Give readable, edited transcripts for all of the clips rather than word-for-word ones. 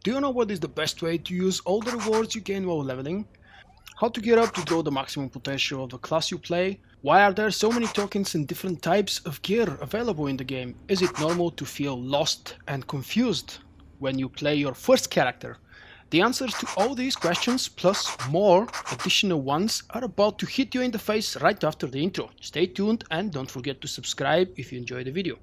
Do you know what is the best way to use all the rewards you gain while leveling? How to gear up to draw the maximum potential of the class you play? Why are there so many tokens and different types of gear available in the game? Is it normal to feel lost and confused when you play your first character? The answers to all these questions, plus more additional ones, are about to hit you in the face right after the intro. Stay tuned and don't forget to subscribe if you enjoy the video.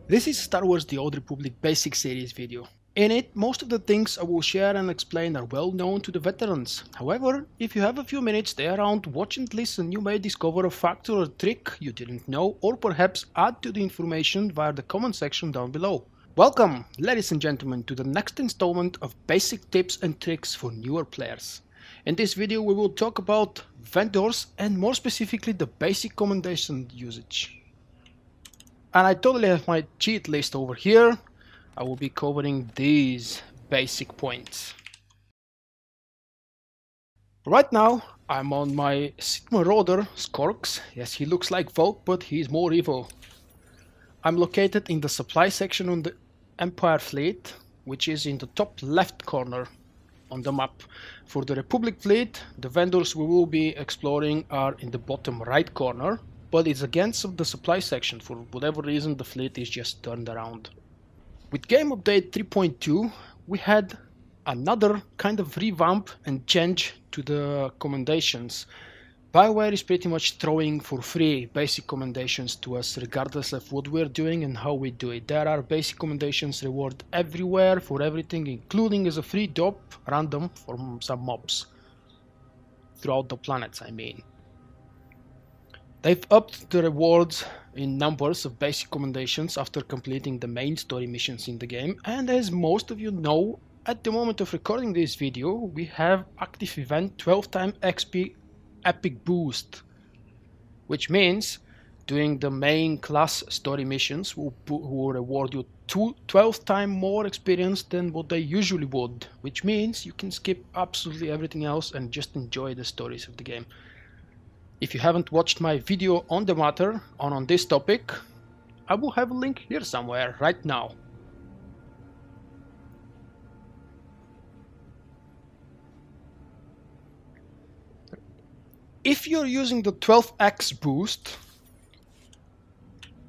This is Star Wars The Old Republic Basic Series video. In it, most of the things I will share and explain are well known to the veterans. However, if you have a few minutes stay around, watch and listen, you may discover a fact or a trick you didn't know, or perhaps add to the information via the comment section down below. Welcome, ladies and gentlemen, to the next installment of basic tips and tricks for newer players. In this video we will talk about vendors and more specifically the basic commendation usage. And I totally have my cheat list over here. I will be covering these basic points. Right now I'm on my Sith Marauder Skorks. Yes, he looks like Volk, but he's more evil. I'm located in the supply section on the Empire fleet, which is in the top left corner on the map. For the Republic fleet, the vendors we will be exploring are in the bottom right corner, but it's against the supply section. For whatever reason, the fleet is just turned around. With game update 3.2, we had another kind of revamp and change to the commendations. BioWare is pretty much throwing for free basic commendations to us regardless of what we're doing and how we do it. There are basic commendations reward everywhere for everything, including as a free drop random from some mobs. Throughout the planets, I mean. They've upped the rewards in numbers of basic commendations after completing the main story missions in the game, and as most of you know, at the moment of recording this video we have active event 12 time XP epic boost, which means doing the main class story missions will reward you 12 times more experience than what they usually would, which means you can skip absolutely everything else and just enjoy the stories of the game. If you haven't watched my video on the matter, on this topic, I will have a link here somewhere right now. If you're using the 12x boost,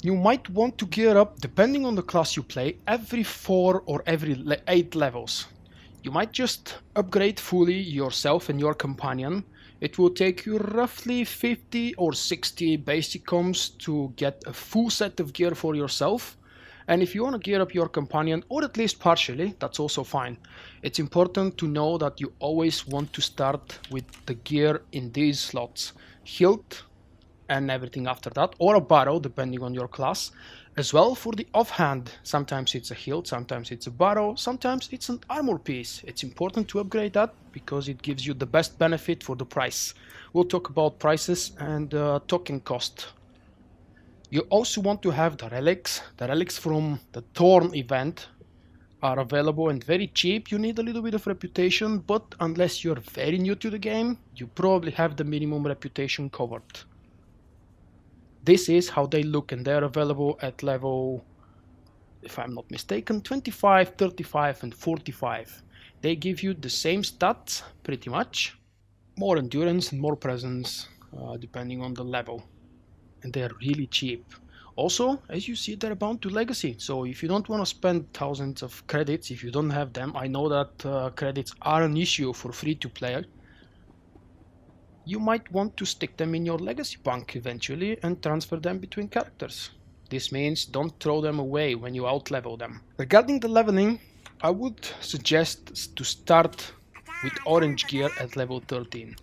you might want to gear up, depending on the class you play, every 4 or every 8 levels. You might just upgrade fully yourself and your companion. It will take you roughly 50 or 60 basic comms to get a full set of gear for yourself. And if you want to gear up your companion, or at least partially, that's also fine. It's important to know that you always want to start with the gear in these slots. Hilt and everything after that, or a barrow depending on your class. As well for the offhand, sometimes it's a hilt, sometimes it's a barrow, sometimes it's an armor piece. It's important to upgrade that because it gives you the best benefit for the price. We'll talk about prices and token cost. You also want to have the relics. The relics from the Thorn event are available and very cheap. You need a little bit of reputation, but unless you're very new to the game, you probably have the minimum reputation covered. This is how they look, and they're available at level, if I'm not mistaken, 25, 35 and 45. They give you the same stats, pretty much. More endurance and more presence, depending on the level. And they're really cheap. Also, as you see, they're bound to legacy. So if you don't want to spend thousands of credits, if you don't have them, I know that credits are an issue for free-to-play. You might want to stick them in your legacy bank eventually and transfer them between characters. This means don't throw them away when you outlevel them. Regarding the leveling, I would suggest to start with orange gear at level 13.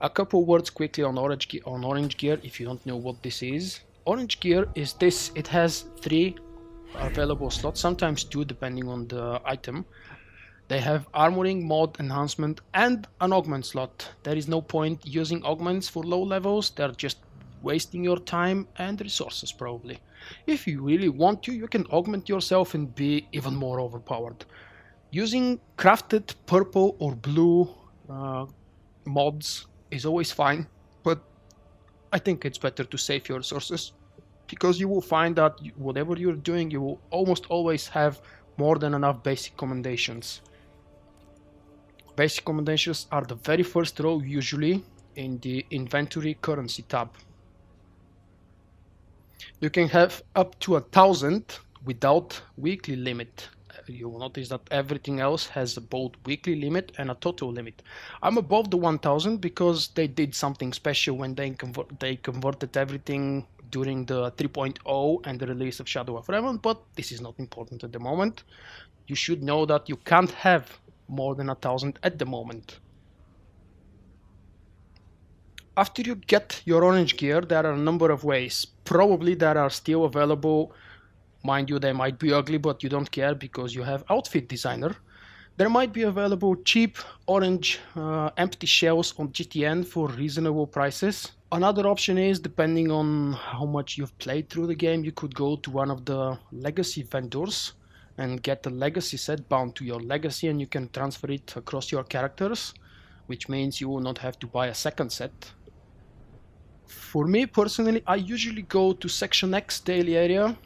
A couple words quickly on orange gear if you don't know what this is. Orange gear is this. It has 3 available slots, sometimes 2 depending on the item. They have armoring, mod, enhancement and an augment slot. There is no point using augments for low levels, they're just wasting your time and resources probably. If you really want to, you can augment yourself and be even more overpowered. Using crafted purple or blue mods is always fine, but I think it's better to save your resources, because you will find that whatever you're doing, you will almost always have more than enough basic commendations. Basic commendations are the very first row, usually in the inventory currency tab. You can have up to 1,000 without weekly limit. You will notice that everything else has both weekly limit and a total limit. I'm above the 1,000 because they did something special when they converted everything during the 3.0 and the release of Shadow of Revan, but this is not important at the moment. You should know that you can't have more than 1,000 at the moment. After you get your orange gear, there are a number of ways. Probably there are still available. Mind you, they might be ugly, but you don't care because you have Outfit Designer. There might be available cheap orange empty shells on GTN for reasonable prices. Another option is, depending on how much you've played through the game, you could go to one of the legacy vendors and get a legacy set bound to your legacy, and you can transfer it across your characters, which means you will not have to buy a second set. For me personally, I usually go to Section X daily area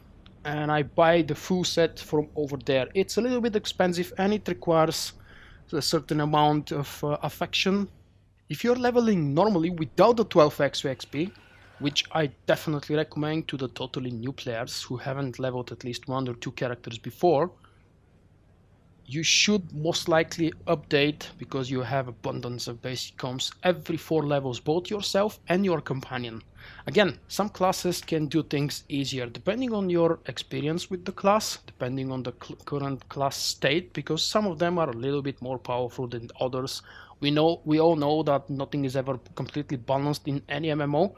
and I buy the full set from over there. It's a little bit expensive and it requires a certain amount of affection. If you're leveling normally without the 12 extra XP, which I definitely recommend to the totally new players who haven't leveled at least 1 or 2 characters before, you should most likely update, because you have abundance of basic comms every 4 levels, both yourself and your companion. Again, some classes can do things easier depending on your experience with the class, depending on the current class state, because some of them are a little bit more powerful than others. We all know that nothing is ever completely balanced in any MMO,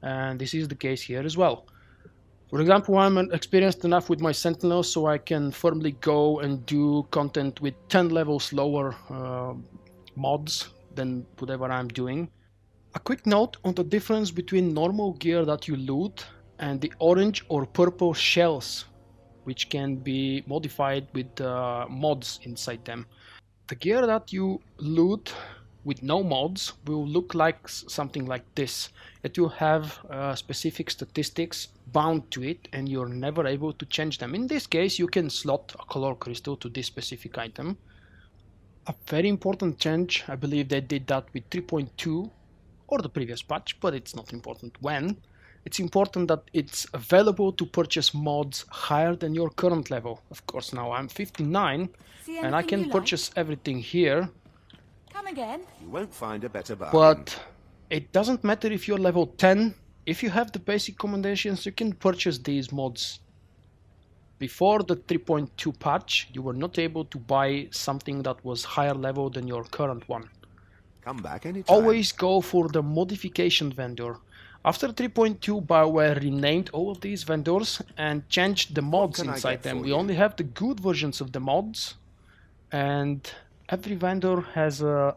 and this is the case here as well. For example, I'm experienced enough with my Sentinels so I can firmly go and do content with 10 levels lower mods than whatever I'm doing. A quick note on the difference between normal gear that you loot and the orange or purple shells, which can be modified with mods inside them. The gear that you loot with no mods will look like something like this. It will have specific statistics bound to it and you're never able to change them. In this case, you can slot a color crystal to this specific item. A very important change, I believe they did that with 3.2 or the previous patch, but it's not important when. It's important that it's available to purchase mods higher than your current level. Of course, now I'm 59 and I can purchase everything here. Come again. You won't find a better bargain. But it doesn't matter if you're level 10. If you have the basic commendations, you can purchase these mods. Before the 3.2 patch, you were not able to buy something that was higher level than your current one. Come back anytime. Always go for the modification vendor. After 3.2, BioWare renamed all of these vendors and changed the mods inside them. We only have the good versions of the mods, and every vendor has a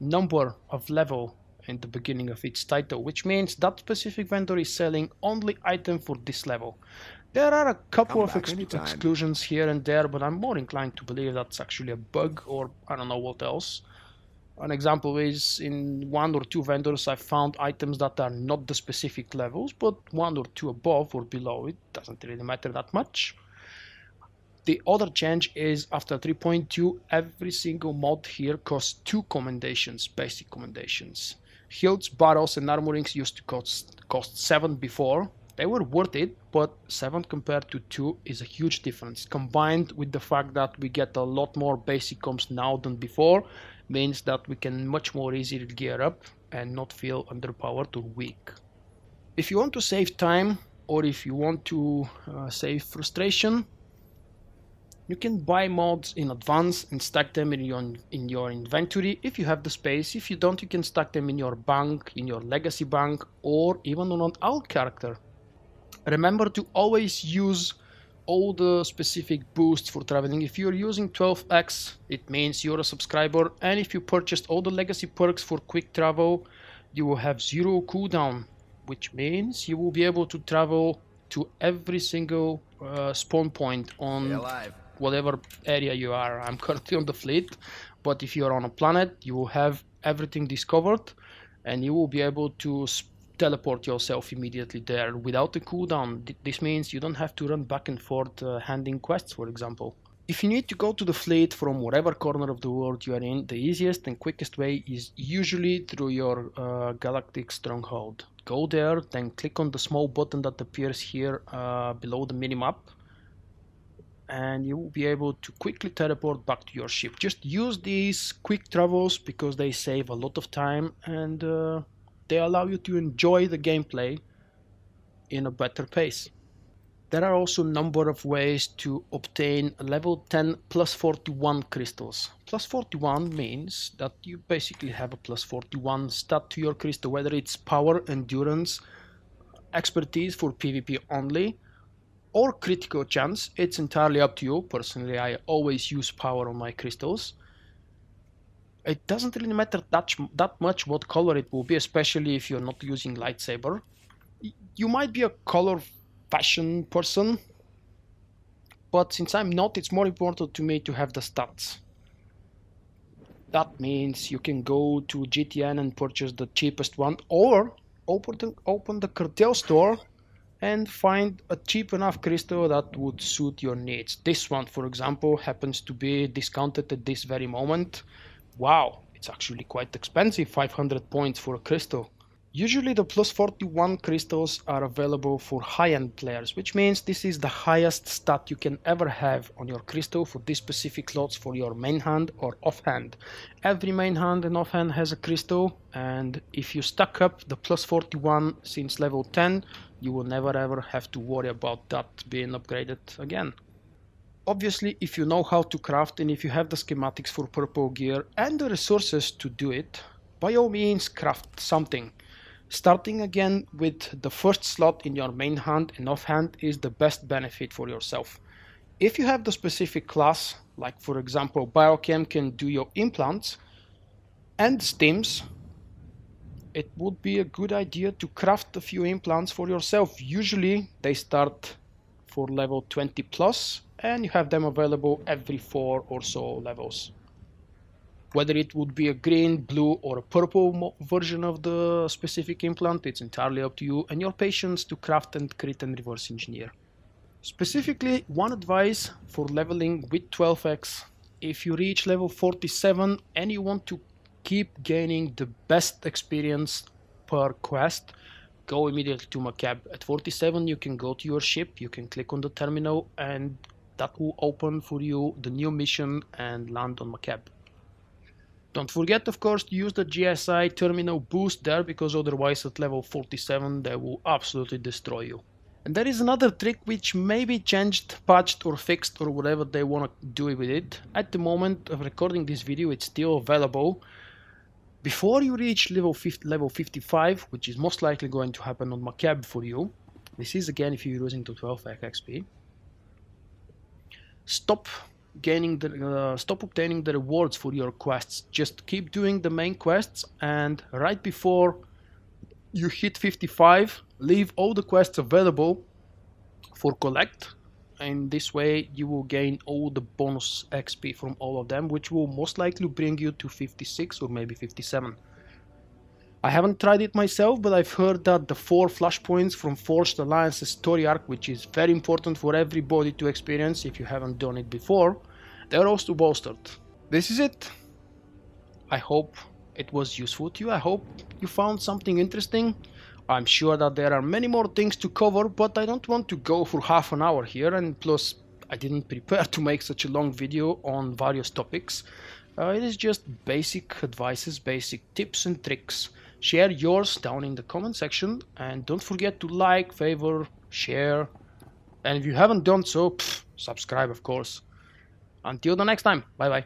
number of level in the beginning of each title, which means that specific vendor is selling only item for this level. There are a couple of exclusions here and there, but I'm more inclined to believe that's actually a bug or I don't know what else. An example is in 1 or 2 vendors I found items that are not the specific levels, but 1 or 2 above or below. It doesn't really matter that much. The other change is after 3.2, every single mod here costs 2 commendations, basic commendations. Hilts, barrels and armorings used to cost 7 before. They were worth it, but 7 compared to 2 is a huge difference. Combined with the fact that we get a lot more basic comms now than before, means that we can much more easily gear up and not feel underpowered or weak. If you want to save time, or if you want to save frustration, you can buy mods in advance and stack them in your inventory if you have the space. If you don't, you can stack them in your bank, in your legacy bank, or even on an alt character. Remember to always use all the specific boosts for traveling. If you're using 12x, it means you're a subscriber, and if you purchased all the legacy perks for quick travel, you will have 0 cooldown, which means you will be able to travel to every single spawn point on whatever area you are. I'm currently on the fleet, but if you're on a planet, you will have everything discovered and you will be able to teleport yourself immediately there without a cooldown. This means you don't have to run back and forth handing quests, for example. If you need to go to the fleet from whatever corner of the world you are in, the easiest and quickest way is usually through your galactic stronghold. Go there, then click on the small button that appears here below the minimap, and you will be able to quickly teleport back to your ship. Just use these quick travels because they save a lot of time and they allow you to enjoy the gameplay in a better pace. There are also a number of ways to obtain level 10 plus 41 crystals. Plus 41 means that you basically have a plus 41 stat to your crystal, whether it's power, endurance, expertise for PvP only, or critical chance. It's entirely up to you. Personally, I always use power on my crystals. It doesn't really matter that much what color it will be, especially if you're not using lightsaber. You might be a color fashion person, but since I'm not, it's more important to me to have the stats. That means you can go to GTN and purchase the cheapest one, or open the cartel store and find a cheap enough crystal that would suit your needs. This one, for example, happens to be discounted at this very moment. Wow, it's actually quite expensive, 500 points for a crystal. Usually the plus 41 crystals are available for high-end players, which means this is the highest stat you can ever have on your crystal for these specific slots for your main hand or offhand. Every main hand and offhand has a crystal, and if you stack up the plus 41 since level 10, you will never ever have to worry about that being upgraded again. Obviously, if you know how to craft and if you have the schematics for purple gear and the resources to do it, by all means craft something. Starting again with the first slot in your main hand and offhand is the best benefit for yourself. If you have the specific class, like for example Biochem can do your implants and stims, it would be a good idea to craft a few implants for yourself. Usually they start for level 20 plus and you have them available every 4 or so levels. Whether it would be a green, blue or a purple version of the specific implant, it's entirely up to you and your patience to craft and crit and reverse engineer. Specifically, one advice for leveling with 12x, if you reach level 47 and you want to keep gaining the best experience per quest, go immediately to Macab. At 47 you can go to your ship, you can click on the terminal and that will open for you the new mission and land on Macab. Don't forget, of course, to use the GSI terminal boost there, because otherwise at level 47 they will absolutely destroy you. And there is another trick which may be changed, patched or fixed or whatever they want to do with it. At the moment of recording this video it's still available. Before you reach level 55, which is most likely going to happen on Macab for you, this is again if you're using the 12 XP, stop obtaining the rewards for your quests. Just keep doing the main quests, and right before you hit 55 leave all the quests available for collect, and this way you will gain all the bonus XP from all of them, which will most likely bring you to 56 or maybe 57. I haven't tried it myself, but I've heard that the 4 flashpoints from Forged Alliance's story arc, which is very important for everybody to experience if you haven't done it before, they're also bolstered. This is it. I hope it was useful to you. I hope you found something interesting. I'm sure that there are many more things to cover, but I don't want to go for half an hour here, and plus I didn't prepare to make such a long video on various topics. It is just basic advices, basic tips and tricks. Share yours down in the comment section, and don't forget to like, favor, share, and if you haven't done so, subscribe of course. Until the next time, bye bye.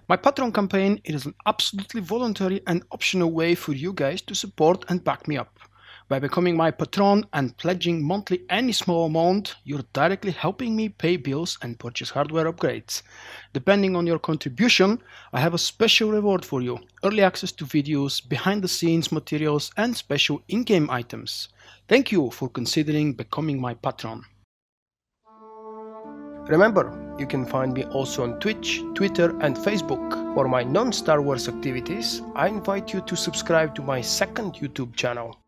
My Patreon campaign is an absolutely voluntary and optional way for you guys to support and back me up. By becoming my patron and pledging monthly any small amount, you're directly helping me pay bills and purchase hardware upgrades. Depending on your contribution, I have a special reward for you: early access to videos, behind the scenes materials and special in-game items. Thank you for considering becoming my patron. Remember, you can find me also on Twitch, Twitter and Facebook. For my non-Star Wars activities, I invite you to subscribe to my second YouTube channel.